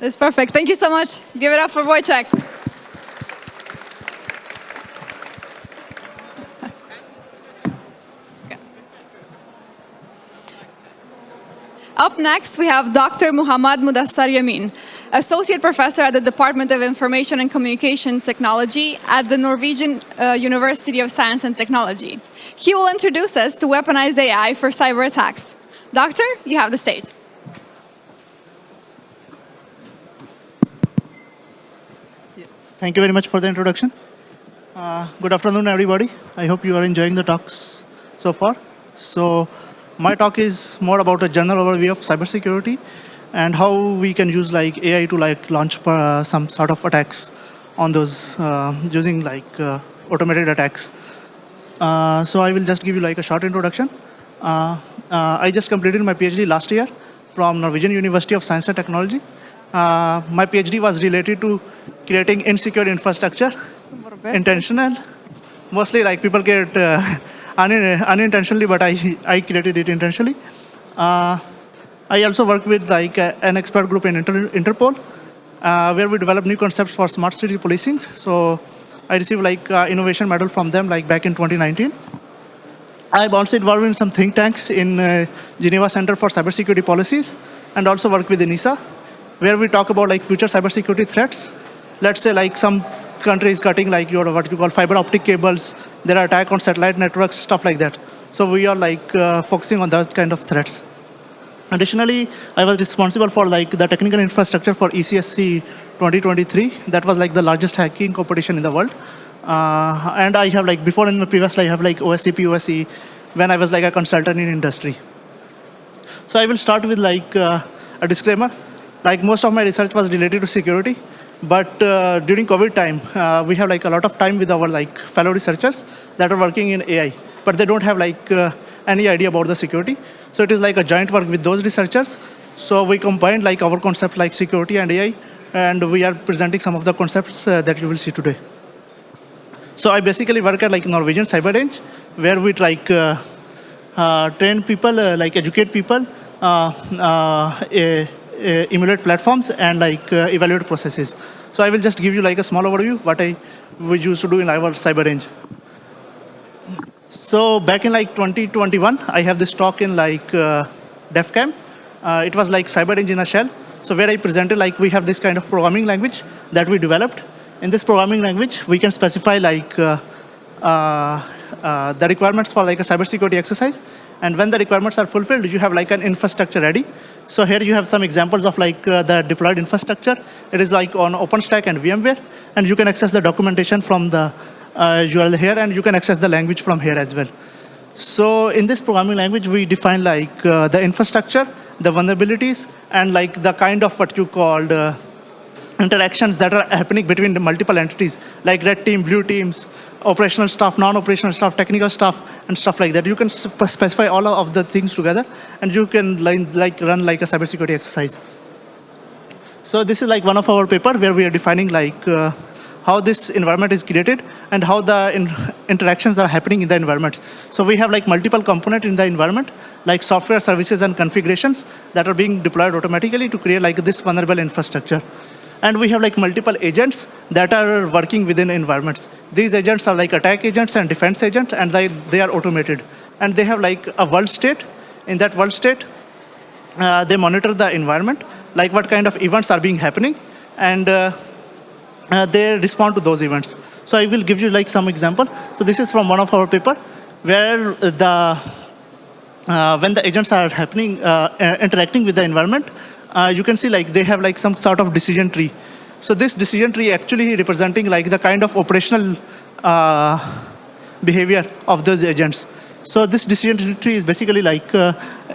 That's perfect. Thank you so much. Give it up for Wojciech. Up next, we have Dr. Muhammad Mudassar Yamin, Associate Professor at the Department of Information and Communication Technology at the Norwegian University of Science and Technology. He will introduce us to weaponized AI for cyber attacks. Doctor, you have the stage. Thank you very much for the introduction. Good afternoon, everybody. I hope you are enjoying the talks so far. So my talk is more about a general overview of cybersecurity and how we can use AI to launch some sort of attacks on those using automated attacks. So I will just give you a short introduction. I just completed my PhD last year from Norwegian University of Science and Technology. My PhD was related to creating insecure infrastructure, intentional. Mostly people get unintentionally, but I created it intentionally. I also work with an expert group in Interpol, where we develop new concepts for smart city policing. So I received innovation medal from them back in 2019. I'm also involved in some think tanks in Geneva Center for Cybersecurity Policies, and also work with NISA, where we talk about future cybersecurity threats. Let's say some country is cutting your what you call fiber optic cables. There are attacks on satellite networks, stuff like that. So we are focusing on that kind of threats. Additionally, I was responsible for the technical infrastructure for ECSC 2023. That was the largest hacking competition in the world. And I have before in my previous life, I have OSCP, OSCE, when I was a consultant in industry. So I will start with a disclaimer. Most of my research was related to security, but during COVID time, we have a lot of time with our fellow researchers that are working in AI, but they don't have any idea about the security. So it is a joint work with those researchers. So we combined our concept security and AI, and we are presenting some of the concepts that you will see today. So I basically work at Norwegian Cyber Range, where we train people, educate people, emulate platforms, and evaluate processes. So I will just give you a small overview what we used to do in our cyber range. So back in 2021, I have this talk in DefCamp. It was cyber range in a shell. So where I presented we have this kind of programming language that we developed. In this programming language, we can specify the requirements for a cybersecurity exercise. And when the requirements are fulfilled, you have an infrastructure ready. So here you have some examples of the deployed infrastructure. It is on OpenStack and VMware, and you can access the documentation from the URL here, and you can access the language from here as well. So in this programming language, we define the infrastructure, the vulnerabilities, and the kind of what you called interactions that are happening between the multiple entities, like red team, blue teams, operational staff, non-operational staff, technical staff, and stuff like that. You can specify all of the things together, and you can run a cybersecurity exercise. So this is one of our paper where we are defining how this environment is created and how the interactions are happening in the environment. So we have multiple components in the environment, software, services, and configurations that are being deployed automatically to create this vulnerable infrastructure. And we have multiple agents that are working within environments. These agents are attack agents and defense agents, and they are automated. And they have a world state. In that world state, they monitor the environment, what kind of events are being happening, and they respond to those events. So I will give you some example. So this is from one of our paper, where when the agents are happening, interacting with the environment, you can see they have some sort of decision tree. So this decision tree actually representing the kind of operational behavior of those agents. So this decision tree is basically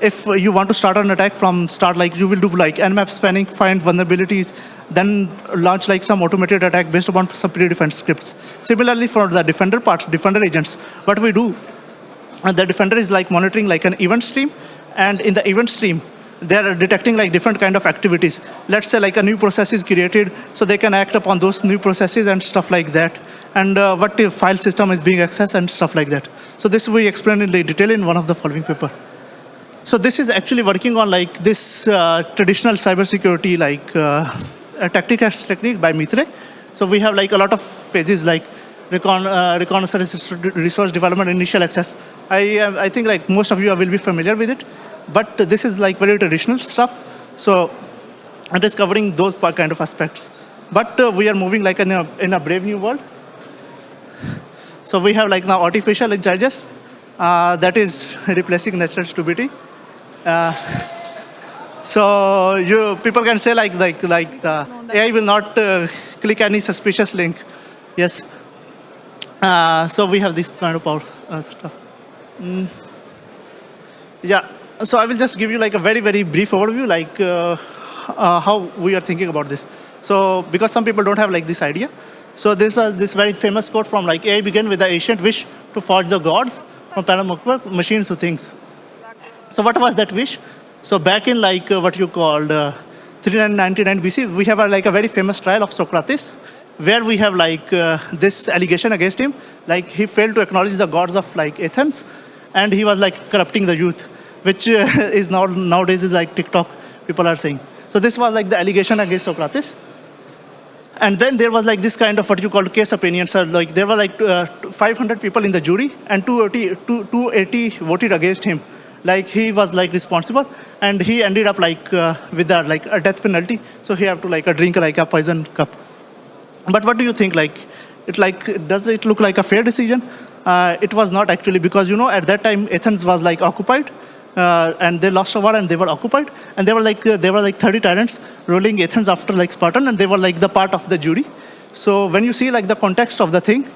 if you want to start an attack from start, you will do nmap spanning, find vulnerabilities, then launch some automated attack based upon some predefined scripts. Similarly for the defender part, defender agents, what we do, the defender is monitoring an event stream, and in the event stream, they are detecting different kind of activities. Let's say a new process is created, so they can act upon those new processes and stuff like that. And what the file system is being accessed and stuff like that. So this we explain in detail in one of the following paper. So this is actually working on this traditional cybersecurity technique by Mitre. So we have like a lot of phases like reconnaissance, resource development, initial access. I think like most of you will be familiar with it, but this is like very traditional stuff. So it is covering those kind of aspects. But we are moving like in a brave new world. So we have like now artificial intelligence that is replacing natural stupidity. So people can say like AI will not click any suspicious link. Yes. So we have this kind of power stuff. Yeah. So I will just give you like a very brief overview, like how we are thinking about this. So because some people don't have like this idea. So this was this very famous quote from like AI began with the ancient wish to forge the gods from machines to things. So what was that wish? So back in like what you called 399 BC, we have like a very famous trial of Socrates, where we have like this allegation against him, like he failed to acknowledge the gods of like Athens, and he was like corrupting the youth, which is nowadays is like TikTok people are saying. So this was like the allegation against Socrates. And then there was like this kind of what you call case opinion. So like there were like 500 people in the jury, and 280 voted against him. Like he was like responsible, and he ended up like with a death penalty. So he have to like drink like a poison cup. But what do you think? Does it look like a fair decision? It was not actually, because at that time Athens was like occupied. And they lost a war and they were occupied, and they were like 30 tyrants ruling Athens after like Spartan, and they were like the part of the jury. So when you see like the context of the thing,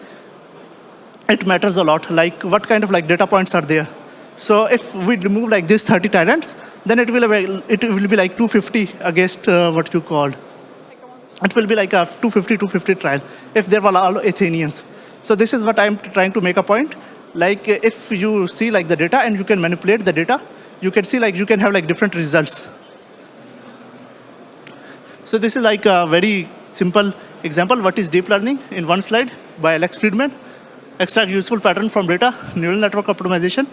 it matters a lot, like what kind of like data points are there. So if we remove like these 30 tyrants, then it will be like 250 against what you called. It will be like a 250 trial if there were all Athenians. So this is what I'm trying to make a point. Like if you see like the data and you can manipulate the data, you can see like you can have like different results. So this is like a very simple example. What is deep learning in one slide by Alex Friedman. Extract useful pattern from data, neural network optimization,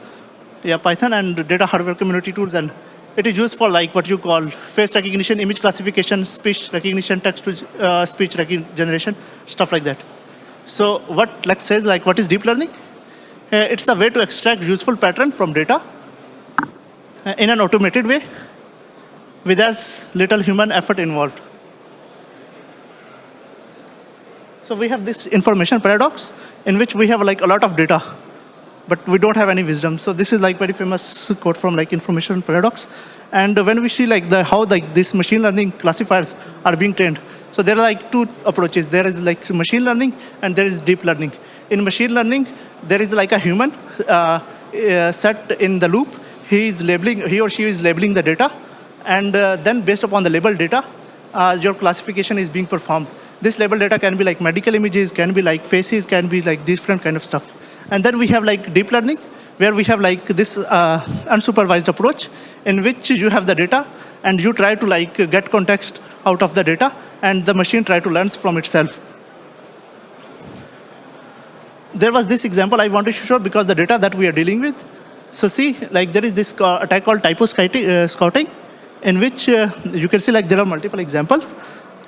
Python and data hardware community tools, and it is used for like what you call face recognition, image classification, speech recognition, text to speech generation, stuff like that. So what Lex says, like what is deep learning? It's a way to extract useful pattern from data in an automated way with as little human effort involved. So we have this information paradox in which we have like a lot of data, but we don't have any wisdom. So this is like very famous quote from like information paradox. And when we see like how like these machine learning classifiers are being trained, so there are like two approaches. There is like machine learning and there is deep learning. In machine learning, there is like a human set in the loop. He or she is labeling the data, and then based upon the labeled data, your classification is being performed. This labeled data can be like medical images, can be like faces, can be like different kind of stuff. And then we have like deep learning, where we have like this unsupervised approach in which you have the data and you try to like get context out of the data, and the machine try to learn from itself. There was this example I wanted to show because the data that we are dealing with. So see, like there is this attack called typo scouting, in which you can see like there are multiple examples.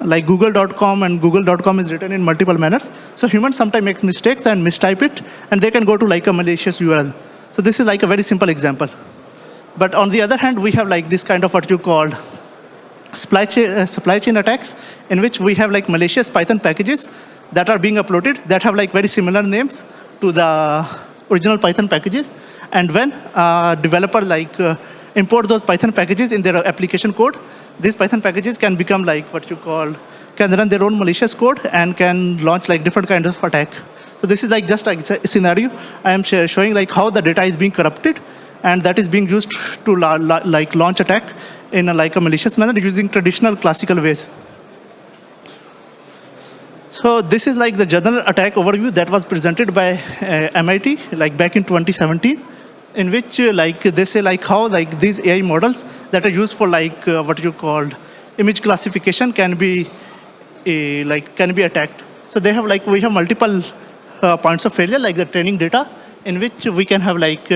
Like google.com, and google.com is written in multiple manners. So humans sometimes make mistakes and mistype it, and they can go to like a malicious URL. So this is like a very simple example. But on the other hand, we have like this kind of what you call supply chain attacks, in which we have like malicious Python packages that are being uploaded that have like very similar names to the original Python packages. And when developer like import those Python packages in their application code, these Python packages can become like what you call, can run their own malicious code and can launch like different kinds of attack. So this is like just a scenario. I am showing like how the data is being corrupted, and that is being used to like launch attack in like a malicious manner using traditional classical ways. So this is like the general attack overview that was presented by MIT like back in 2017, in which like they say like how like these AI models that are used for like what you called image classification can be attacked. So they have like we have multiple points of failure, like the training data, in which we can have like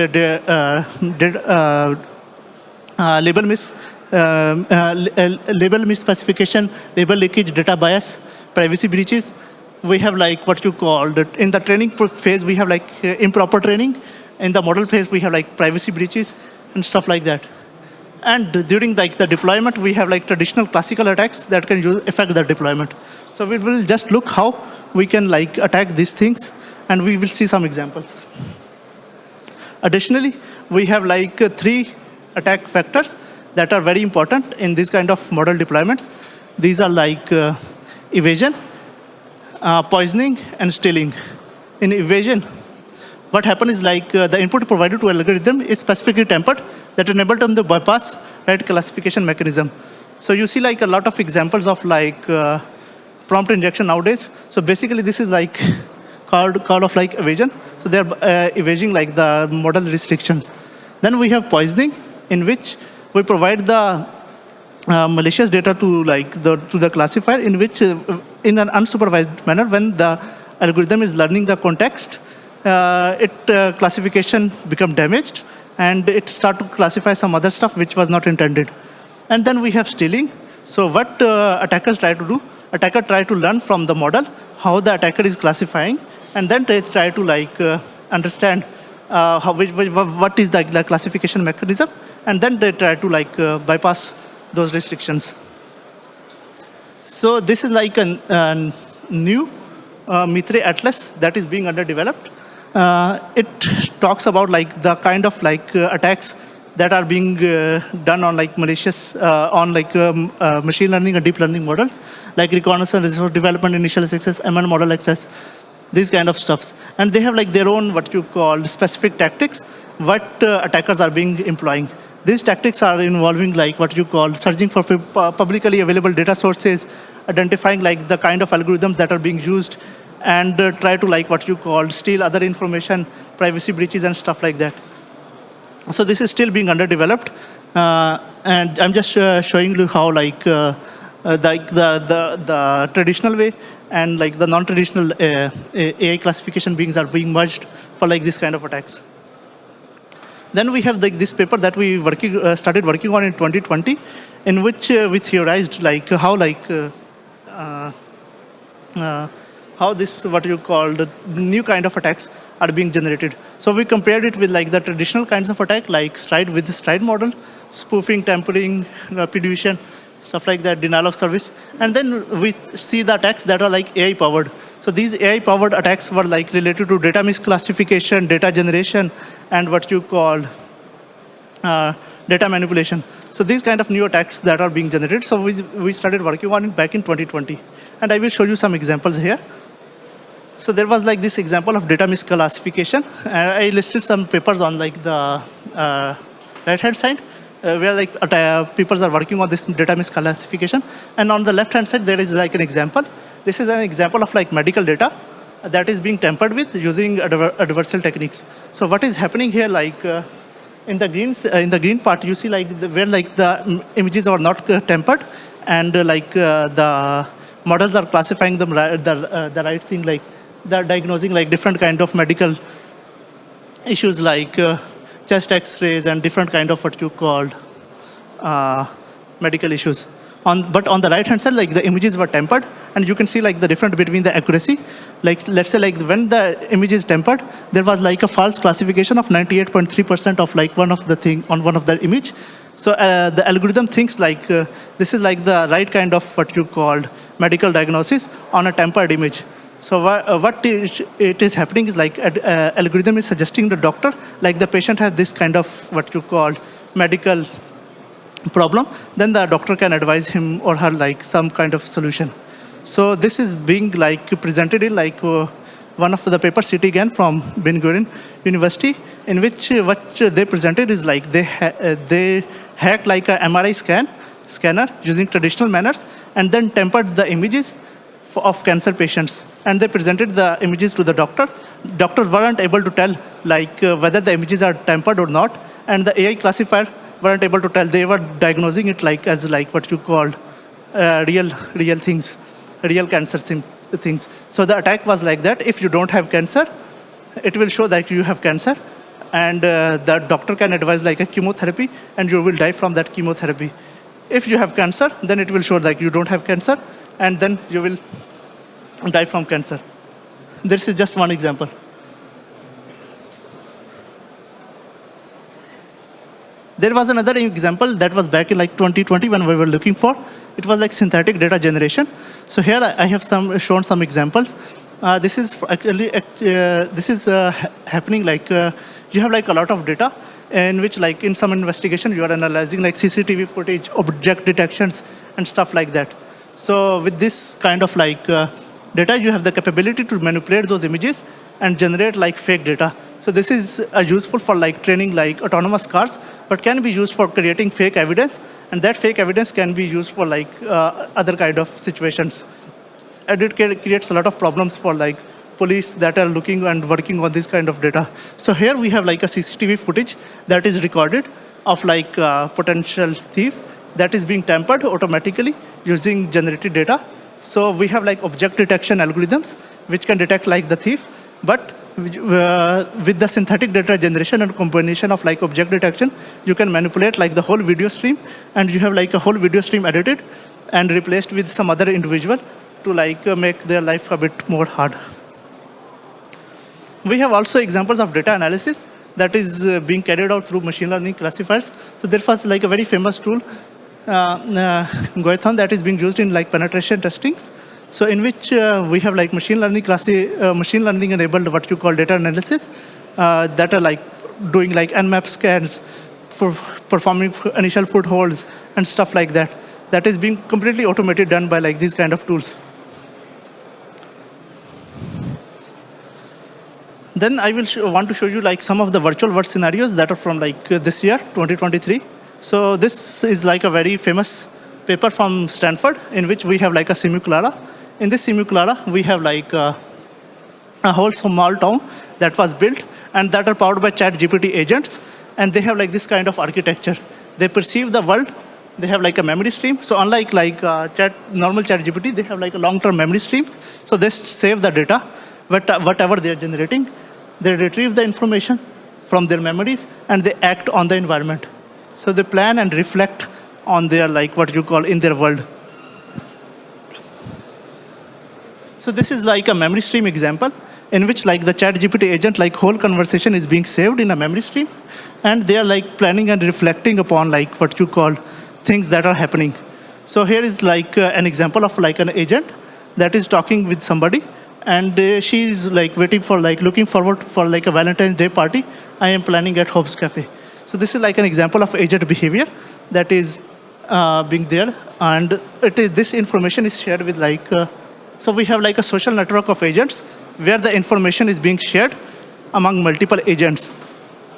label label misspecification, label leakage, data bias, privacy breaches. We have like what you call, in the training phase, we have like improper training. In the model phase, we have like privacy breaches and stuff like that. And during like the deployment, we have like traditional classical attacks that can affect the deployment. So we will just look how we can like attack these things, and we will see some examples. Additionally, we have like 3 attack vectors that are very important in this kind of model deployments. These are like evasion, poisoning, and stealing. In evasion, what happens is like the input provided to algorithm is specifically tempered that enable them to bypass right classification mechanism. So you see like a lot of examples of like prompt injection nowadays. So basically this is like called of like evasion. So they're evading like the model restrictions. Then we have poisoning, in which we provide the malicious data to the classifier, in which in an unsupervised manner, when the algorithm is learning the context, classification become damaged, and it start to classify some other stuff which was not intended. And then we have stealing. So what attackers try to do? Attacker try to learn from the model how the attacker is classifying, and then they try to like understand what is the classification mechanism, and then they try to like bypass those restrictions. So this is like a new Mitre Atlas that is being underdeveloped. It talks about like the kind of like attacks that are being done on like malicious, on like machine learning and deep learning models, like reconnaissance, resource development, initial access, ML model access, these kind of stuffs. And they have like their own what you call specific tactics, what attackers are being employing. These tactics are involving like what you call searching for publicly available data sources, identifying like the kind of algorithms that are being used, and try to like what you call steal other information, privacy breaches and stuff like that. So this is still being underdeveloped, and I'm just showing you how like the traditional way and like the non-traditional AI classification beings are being merged for like this kind of attacks. Then we have like this paper that we started working on in 2020, in which we theorized like how this what you call the new kind of attacks are being generated. So we compared it with like the traditional kinds of attack, like stride with the stride model, spoofing, tampering, repudiation, stuff like that, denial of service. And then we see the attacks that are like AI powered. So these AI powered attacks were like related to data misclassification, data generation, and what you call data manipulation. So these kind of new attacks that are being generated. So we started working on it back in 2020. And I will show you some examples here. So there was like this example of data misclassification. I listed some papers on like the right-hand side, where like people are working on this data misclassification. And on the left-hand side, there is like an example. This is an example of like medical data that is being tampered with using adversarial techniques. So what is happening here, like in the green part, you see like where like the images are not tampered, and like the models are classifying them the right thing, like they're diagnosing like different kind of medical issues like chest x-rays and different kind of what you called medical issues. But on the right hand side, like the images were tempered, and you can see like the difference between the accuracy. Like let's say like when the image is tempered, there was like a false classification of 98.3% of like one of the thing on one of the image. So the algorithm thinks like this is like the right kind of what you called medical diagnosis on a tempered image. So what it is happening is like algorithm is suggesting the doctor like the patient has this kind of what you call medical problem, then the doctor can advise him or her like some kind of solution. So this is being like presented in like one of the papers city again from Ben Gurion University, in which what they presented is like they hacked like a MRI scanner using traditional manners, and then tempered the images of cancer patients, and they presented the images to the doctor. Doctors weren't able to tell like whether the images are tempered or not, and the AI classifier weren't able to tell. They were diagnosing it like as like what you called real things, real cancer things. So the attack was like that: if you don't have cancer, it will show that you have cancer, and the doctor can advise like a chemotherapy, and you will die from that chemotherapy. If you have cancer, then it will show like you don't have cancer, and then you will die from cancer. This is just one example. There was another example that was back in like 2020 when we were looking for. It was like synthetic data generation. So here I have shown some examples. This is actually happening like you have like a lot of data in which like in some investigation you are analyzing like CCTV footage, object detections, and stuff like that. So with this kind of like data, you have the capability to manipulate those images and generate like fake data. So this is useful for like training like autonomous cars, but can be used for creating fake evidence, and that fake evidence can be used for like other kind of situations. And it creates a lot of problems for like police that are looking and working on this kind of data. So here we have like a CCTV footage that is recorded of like potential thief that is being tampered automatically using generated data. So we have like object detection algorithms which can detect like the thief, but with the synthetic data generation and combination of like object detection, you can manipulate like the whole video stream, and you have like a whole video stream edited and replaced with some other individual to like make their life a bit more hard. We have also examples of data analysis that is being carried out through machine learning classifiers. So there was like a very famous tool, Goithon, that is being used in like penetration testings. So in which we have like machine learning enabled what you call data analysis that are like doing like Nmap scans, for performing initial footholds and stuff like that. That is being completely automated, done by like these kind of tools. Then I will want to show you like some of the virtual world scenarios that are from like this year, 2023. So this is like a very famous paper from Stanford in which we have like a simulacra. In this simulacra, we have like a whole small town that was built and that are powered by ChatGPT agents, and they have like this kind of architecture. They perceive the world. They have like a memory stream. So unlike like normal ChatGPT, they have like a long-term memory streams. So they save the data, but whatever they are generating, they retrieve the information from their memories and they act on the environment. So they plan and reflect on their like what you call in their world. So this is like a memory stream example in which like the ChatGPT agent, like whole conversation is being saved in a memory stream, and they are like planning and reflecting upon like what you call things that are happening. So here is like an example of like an agent that is talking with somebody, and she is like waiting for like looking forward for like a Valentine's Day party I am planning at Hobbs Cafe. So this is like an example of agent behavior that is being there, and this information is shared with like so we have like a social network of agents where the information is being shared among multiple agents.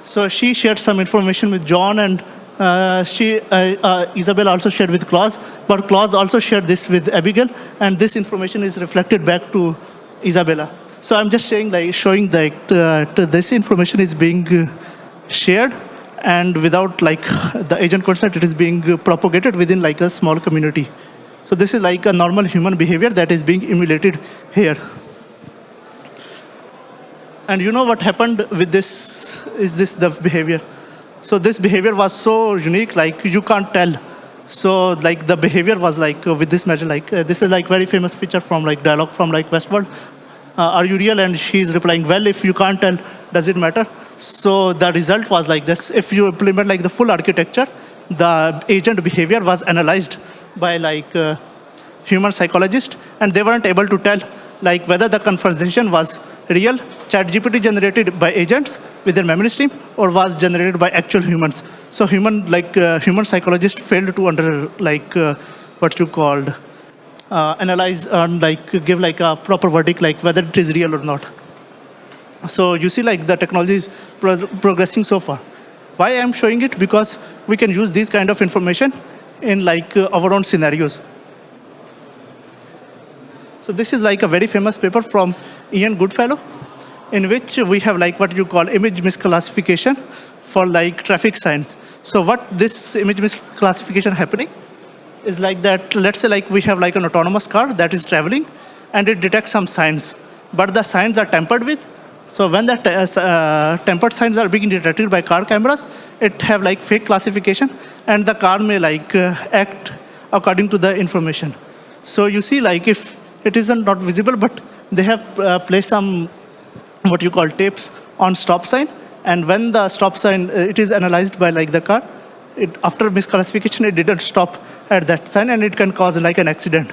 So she shared some information with John, and Isabel also shared with Claus, but Claus also shared this with Abigail, and this information is reflected back to Isabella. So I'm just showing that this information is being shared, and without like the agent consent, it is being propagated within like a small community. So this is like a normal human behavior that is being emulated here. And you know what happened with this is the behavior. So this behavior was so unique, like you can't tell. So like the behavior was like with this measure, like this is like very famous feature from like dialogue from like Westworld. Are you real? And she's replying, well, if you can't tell, does it matter? So the result was like this. If you implement like the full architecture, the agent behavior was analyzed by like human psychologists, and they weren't able to tell like whether the conversation was real, ChatGPT generated by agents with their memory stream, or was generated by actual humans. So human psychologists failed to what you called analyze and like give like a proper verdict like whether it is real or not. So you see like the technology is progressing so far. Why I'm showing it? Because we can use these kind of information in like our own scenarios. So this is like a very famous paper from Ian Goodfellow, in which we have like what you call image misclassification for like traffic signs. So what this image misclassification happening is like that, let's say like we have like an autonomous car that is traveling and it detects some signs, but the signs are tampered with So when the tempered signs are being detected by car cameras, it have like fake classification, and the car may like act according to the information. So you see, like if it isn't not visible, but they have placed some what you call tapes on stop sign, and when the stop sign it is analyzed by like the car, it after misclassification it didn't stop at that sign, and it can cause like an accident.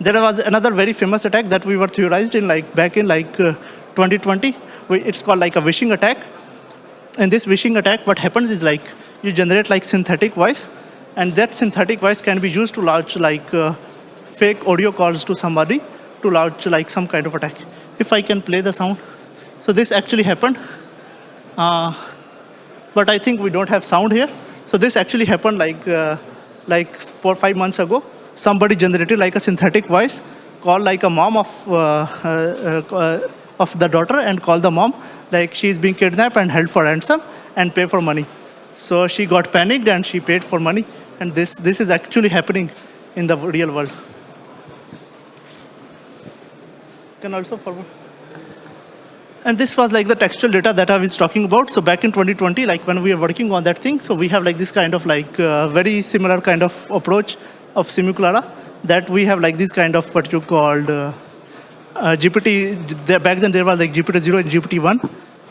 There was another very famous attack that we were theorized in like back in like 2020. It's called like a wishing attack. In this wishing attack, what happens is like you generate like synthetic voice, and that synthetic voice can be used to launch like fake audio calls to somebody to launch like some kind of attack. If I can play the sound. So this actually happened, but I think we don't have sound here. So this actually happened like 4 or 5 months ago. Somebody generated like a synthetic voice, called like a mom of the daughter, and called the mom like she's being kidnapped and held for ransom and pay for money. So she got panicked and she paid for money, and this is actually happening in the real world. Can also forward. And this was like the textual data that I was talking about. So back in 2020, like when we were working on that thing, so we have like this kind of like very similar kind of approach of Simulacra, that we have like this kind of what you called GPT. Back then there was like GPT-0 and GPT-1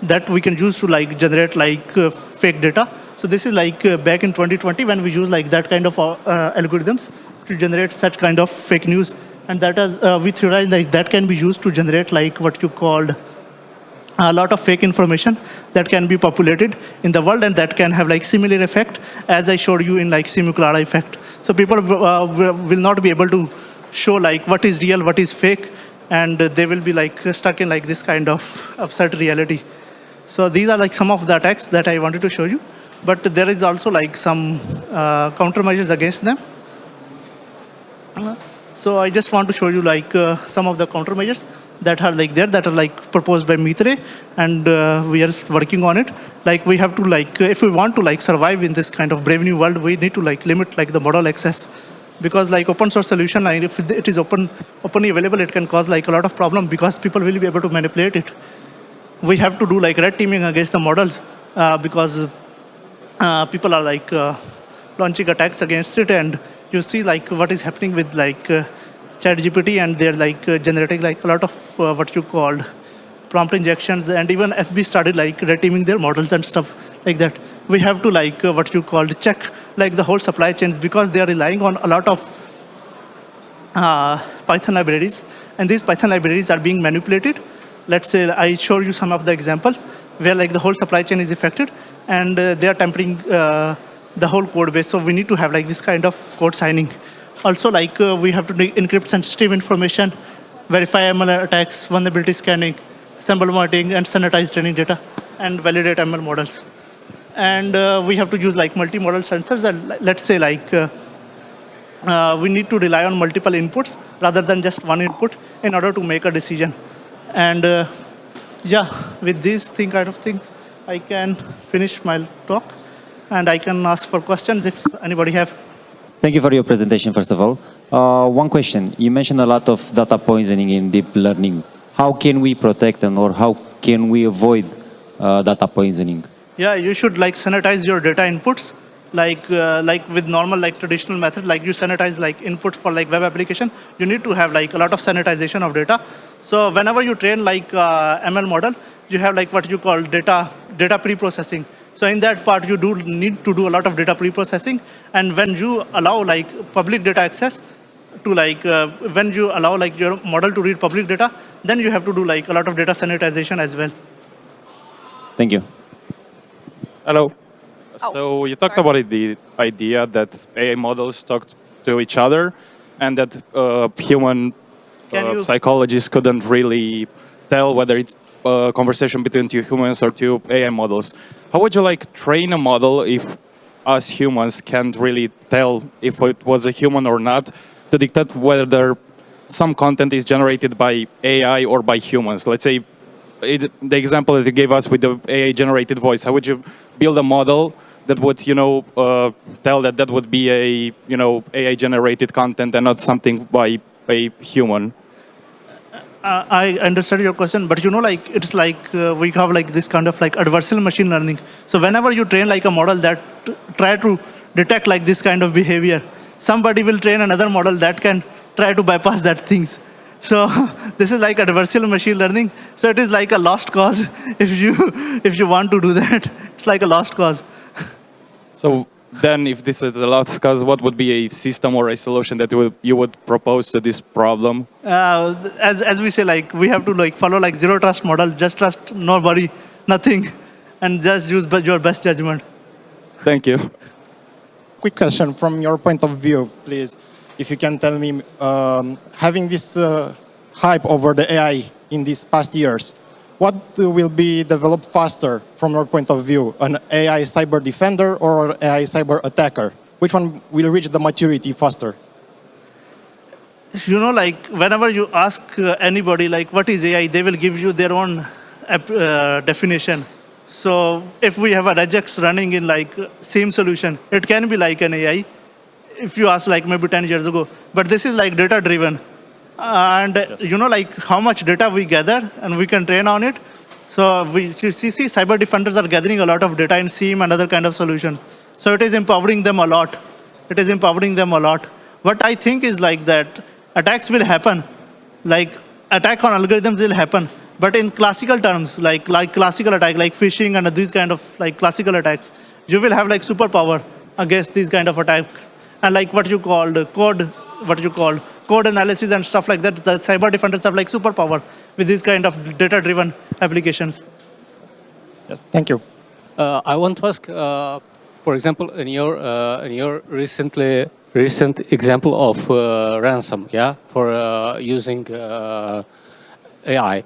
that we can use to like generate like fake data. So this is like back in 2020 when we use like that kind of algorithms to generate such kind of fake news, and that is we theorize like that can be used to generate like what you called a lot of fake information that can be populated in the world, and that can have like similar effect as I showed you in like Simulacra effect. So people will not be able to show like what is real, what is fake, and they will be like stuck in like this kind of absurd reality. So these are like some of the attacks that I wanted to show you, but there is also like some countermeasures against them. So I just want to show you like some of the countermeasures that are like there, that are like proposed by Mitre, and we are working on it. Like we have to like, if we want to like survive in this kind of brave new world, we need to like limit like the model access, because like open source solution, like if it is openly available, it can cause like a lot of problem because people will be able to manipulate it. We have to do like red teaming against the models because people are like launching attacks against it, and you see like what is happening with like ChatGPT, and they're like generating like a lot of what you called prompt injections, and even FB started like red teaming their models and stuff like that. We have to like what you called check like the whole supply chains, because they are relying on a lot of Python libraries, and these Python libraries are being manipulated. Let's say I show you some of the examples where like the whole supply chain is affected, and they are tampering the whole code base. So we need to have like this kind of code signing. Also, like we have to encrypt sensitive information, verify ML attacks, vulnerability scanning, sample monitoring, and sanitize training data, and validate ML models. And we have to use like multi-model sensors, and let's say like we need to rely on multiple inputs rather than just one input in order to make a decision. And yeah, with these kind of things, I can finish my talk, and I can ask for questions if anybody have. Thank you for your presentation, first of all. One question. You mentioned a lot of data poisoning in deep learning. How can we protect them, or how can we avoid data poisoning? Yeah, you should like sanitize your data inputs, like with normal like traditional method, like you sanitize like inputs for like web application. You need to have like a lot of sanitization of data. So whenever you train like ML model, you have like what you call data pre-processing. So in that part, you do need to do a lot of data pre-processing. And when you allow like public data access to like, when you allow like your model to read public data, then you have to do like a lot of data sanitization as well. Thank you. Hello. Oh, So you talked sorry. about the idea that AI models talk to each other, and that human psychologists couldn't really tell whether it's a conversation between two humans or two AI models. How would you like train a model if us humans can't really tell if it was a human or not, to dictate whether some content is generated by AI or by humans? Let's say the example that you gave us with the AI-generated voice. How would you build a model that would, tell that would be a, AI-generated content and not something by a human? I understand your question, but like it's like we have like this kind of like adversarial machine learning. So whenever you train like a model that try to detect like this kind of behavior, somebody will train another model that can try to bypass that things. So this is like adversarial machine learning. So it is like a lost cause if you want to do that. It's like a lost cause. So then, if this is a lost cause, what would be a system or a solution that you would propose to this problem? As we say, like we have to like follow like zero trust model. Just trust nobody, nothing, and just use your best judgment. Thank you. Quick question from your point of view, please. If you can tell me, having this hype over the AI in these past years, what will be developed faster from your point of view, an AI cyber defender or AI cyber attacker? Which one will reach the maturity faster? Like whenever you ask anybody like what is AI, they will give you their own definition. So if we have a regex running in like same solution, it can be like an AI. If you ask like maybe 10 years ago, but this is like data driven. And Yes. like how much data we gather and we can train on it. So we see cyber defenders are gathering a lot of data in SIEM and other kind of solutions. So it is empowering them a lot. It is empowering them a lot. What I think is like that attacks will happen, like attack on algorithms will happen. But in classical terms, like classical attack, like phishing and these kind of like classical attacks, you will have like superpower against these kind of attacks. And like what you called code analysis and stuff like that, the cyber defenders have like superpower with these kind of data-driven applications. Yes, thank you. I want to ask, for example, in your recent example of ransom, yeah, for using AI,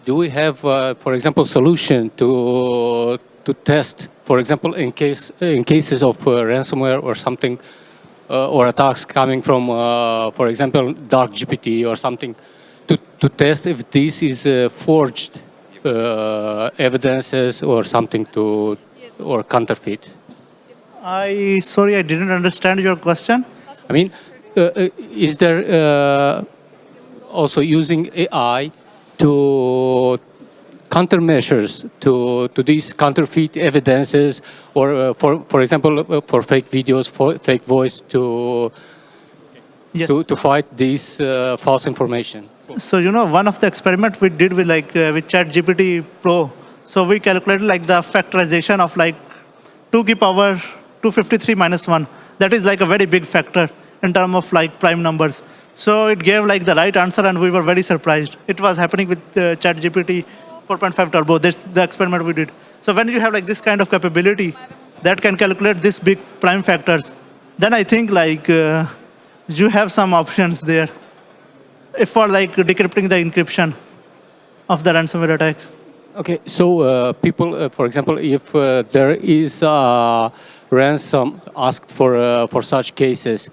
do we have, for example, solution to test, for example, in cases of ransomware or something, or attacks coming from, for example, dark GPT or something, to test if this is forged evidences or something or counterfeit? Sorry, I didn't understand your question. I mean, is there also using AI to countermeasures to these counterfeit evidences, or for example, for fake videos, for fake voice, Yes. to fight this false information? So one of the experiment we did with like with ChatGPT Pro. So we calculated like the factorization of like 2 to the power 253 minus 1. That is like a very big factor in terms of like prime numbers. So it gave like the right answer, and we were very surprised. It was happening with ChatGPT 4.5 Turbo. That's the experiment we did. So when you have like this kind of capability that can calculate this big prime factors, then I think like you have some options there if for like decrypting the encryption of the ransomware attacks. Okay, so people, for example, if there is ransom asked for such cases,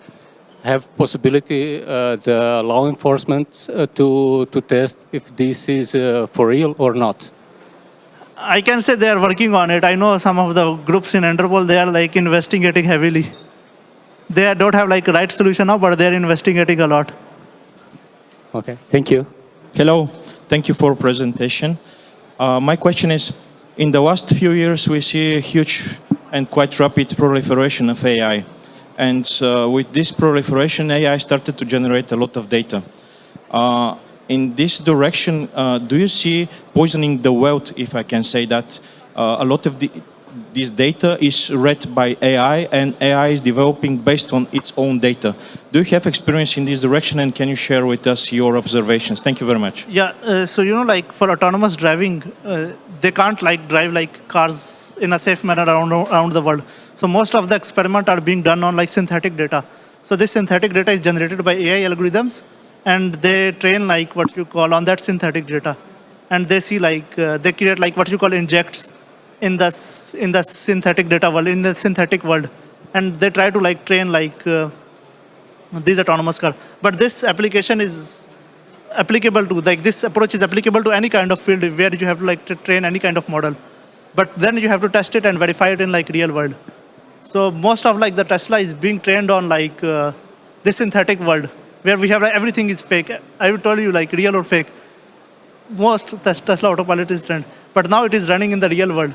have possibility the law enforcement to test if this is for real or not? I can say they are working on it. I know some of the groups in Interpol, they are like investigating heavily. They don't have like a right solution now, but they are investigating a lot. Okay, thank you. Hello, thank you for presentation. My question is, in the last few years, we see a huge and quite rapid proliferation of AI. And with this proliferation, AI started to generate a lot of data. In this direction, do you see poisoning the well, if I can say that? A lot of this data is read by AI, and AI is developing based on its own data. Do you have experience in this direction, and can you share with us your observations? Thank you very much. Yeah, so like for autonomous driving, they can't like drive like cars in a safe manner around the world. So most of the experiments are being done on like synthetic data. So this synthetic data is generated by AI algorithms, and they train like what you call on that synthetic data, and they see like they create like what you call injects in the synthetic data world, in the synthetic world, and they try to like train like these autonomous cars. But this application is applicable to like this approach is applicable to any kind of field where you have to like to train any kind of model, but then you have to test it and verify it in like real world. So most of like the Tesla is being trained on like this synthetic world, where we have like, everything is fake. I would tell you like real or fake. Most Tesla autopilot is run, but now it is running in the real world.